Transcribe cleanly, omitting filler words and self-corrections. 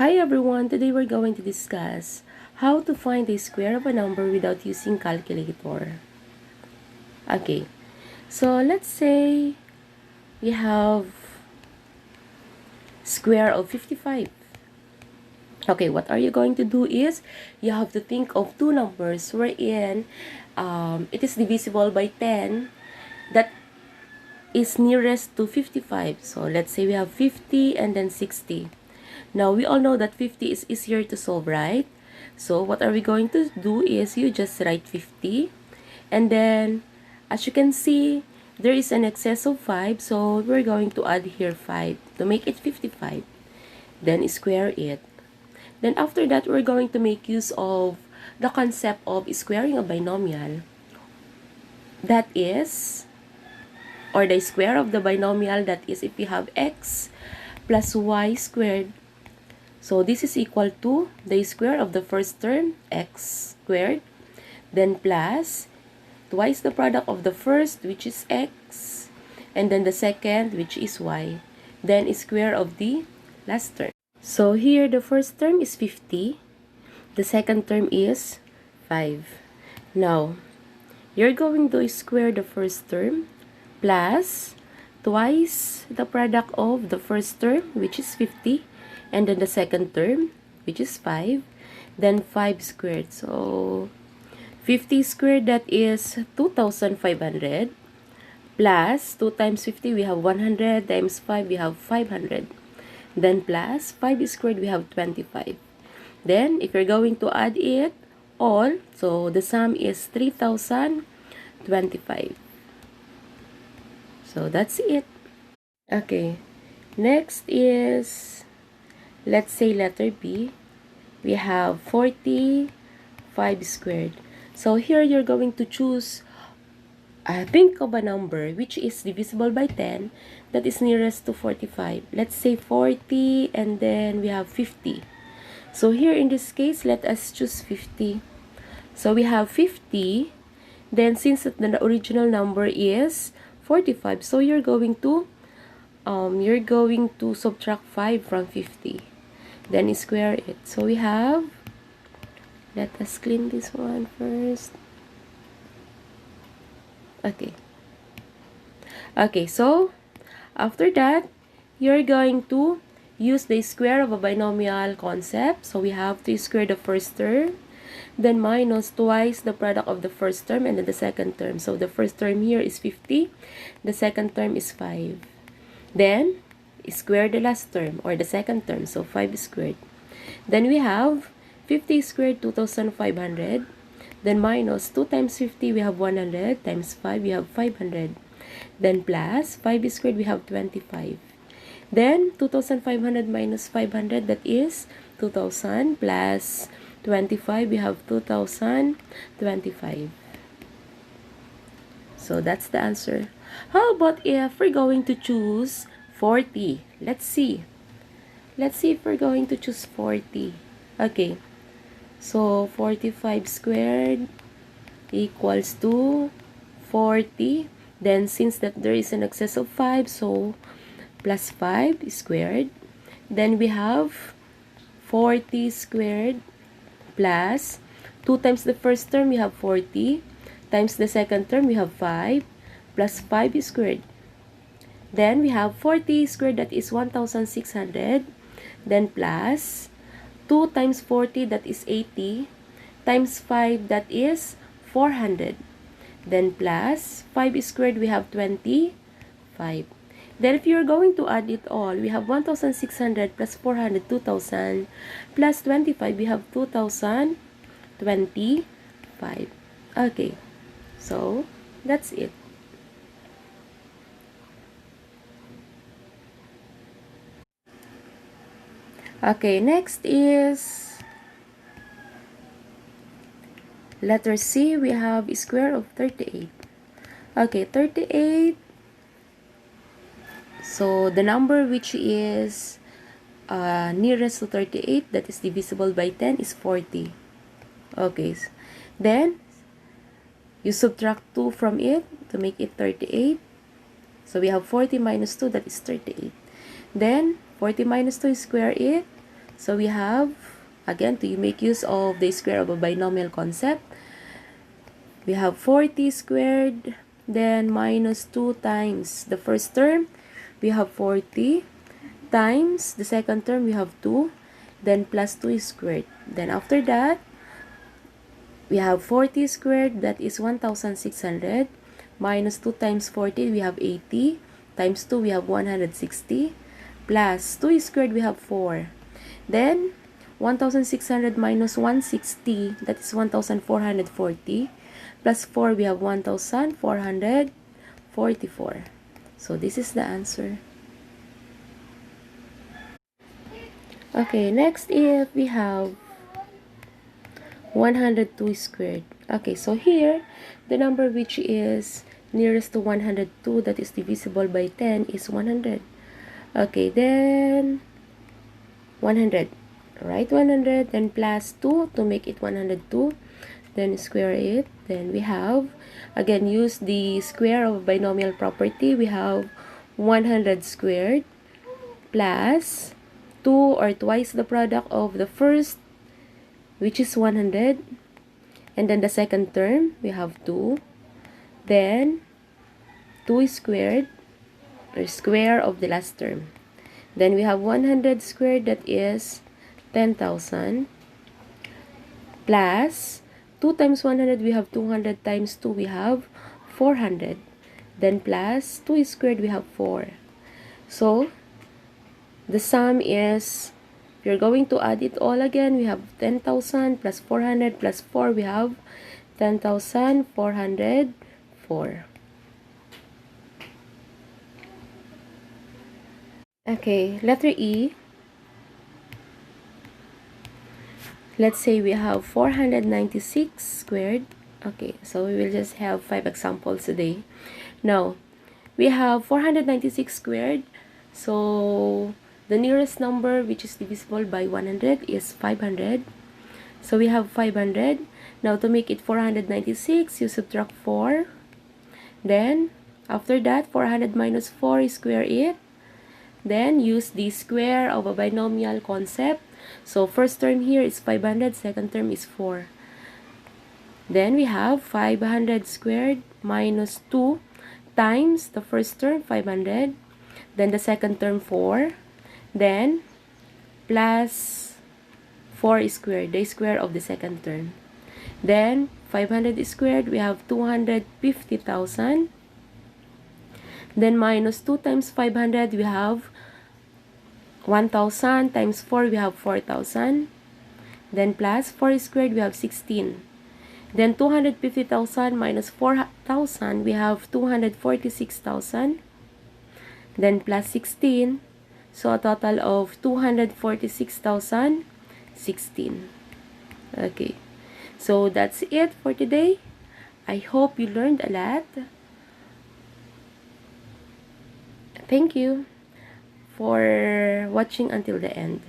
Hi everyone, today we're going to discuss how to find the square of a number without using calculator. Okay, so let's say we have square of 55. Okay, what are you going to do is you have to think of two numbers wherein it is divisible by 10 that is nearest to 55. So let's say we have 50 and then 60. Now, we all know that 50 is easier to solve, right? So, what are we going to do is you just write 50. And then, as you can see, there is an excess of 5. So, we're going to add here 5 to make it 55. Then, square it. Then, after that, we're going to make use of the concept of squaring a binomial. That is, or the square of the binomial, that is if we have x plus y squared. So, this is equal to the square of the first term, x squared, then plus twice the product of the first, which is x, and then the second, which is y, then square of the last term. So, here the first term is 50, the second term is 5. Now, you're going to square the first term plus twice the product of the first term, which is 50, and then the second term, which is 5, then 5 squared. So, 50 squared, that is 2,500, plus 2 times 50, we have 100, times 5, we have 500. Then plus 5 squared, we have 25. Then, if you're going to add it all, so the sum is 3,025. So, that's it. Okay. Next is, let's say letter B. We have 45 squared. So, here you're going to choose, think of a number which is divisible by 10 that is nearest to 45. Let's say 40 and then we have 50. So, here in this case, let us choose 50. So, we have 50. Then, since the original number is 45, so you're going to subtract 5 from 50. Then square it. So we have, let us clean this one first. Okay. Okay, so after that, you're going to use the square of a binomial concept. So we have to square the first term, then minus twice the product of the first term and then the second term. So the first term here is 50, the second term is 5. Then, square the last term or the second term, so 5 squared. Then we have 50 squared, 2,500. Then minus 2 times 50, we have 100, times 5, we have 500. Then plus 5 squared, we have 25. Then 2,500 minus 500, that is 2,000, plus 25, we have 2,025. So that's the answer. How about if we're going to choose 40? Let's see. Let's see if we're going to choose 40. Okay. So, 45 squared equals to 40. Then, since that there is an excess of 5, so plus 5 squared. Then, we have 40 squared plus 2 times the first term, we have 40. Times the second term, we have 5. Plus 5 squared. Then, we have 40 squared, that is 1,600. Then, plus 2 times 40, that is 80. Times 5, that is 400. Then, plus 5 squared, we have 25. Then, if you're going to add it all, we have 1,600 plus 400, 2,000. Plus 25, we have 2,025. Okay. So, that's it. Okay, next is letter C. We have square of 38. Okay, 38. So, the number which is nearest to 38, that is divisible by 10, is 40. Okay, then you subtract 2 from it to make it 38. So, we have 40 minus 2, that is 38. Then, 40 minus 2, square it. So we have, again, to make use of the square of a binomial concept, we have 40 squared, then minus 2 times the first term, we have 40, times the second term, we have 2, then plus 2 squared. Then after that, we have 40 squared, that is 1,600, minus 2 times 40, we have 80, times 2, we have 160, plus 2 squared, we have 4. Then, 1,600 minus 160, that is 1,440, plus 4, we have 1,444. So, this is the answer. Okay, next if we have 102 squared. Okay, so here, the number which is nearest to 102 that is divisible by 10 is 100. Okay, then 100. Write 100, then plus 2 to make it 102. Then square it. Then we have, again, use the square of binomial property. We have 100 squared plus 2 or twice the product of the first, which is 100. And then the second term, we have 2. Then 2 squared, or square of the last term. Then we have 100 squared, that is 10,000. Plus 2 times 100, we have 200, times 2, we have 400. Then plus 2 squared, we have 4. So, the sum is, if you're going to add it all again, we have 10,000 plus 400 plus 4, we have 10,404. Okay, letter E. Let's say we have 496 squared. Okay, so we will just have 5 examples today. Now, we have 496 squared. So, the nearest number which is divisible by 100 is 500. So, we have 500. Now, to make it 496, you subtract 4. Then, after that, 400 minus 4, square it. Then, use the square of a binomial concept. So, first term here is 500, second term is 4. Then, we have 500 squared minus 2 times the first term, 500. Then, the second term, 4. Then, plus 4 squared, the square of the second term. Then, 500 squared, we have 250,000. Then, minus 2 times 500, we have 1,000 times 4, we have 4,000. Then plus 4 squared, we have 16. Then 250,000 minus 4,000, we have 246,000. Then plus 16. So a total of 246,016. Okay. So that's it for today. I hope you learned a lot. Thank you for watching until the end.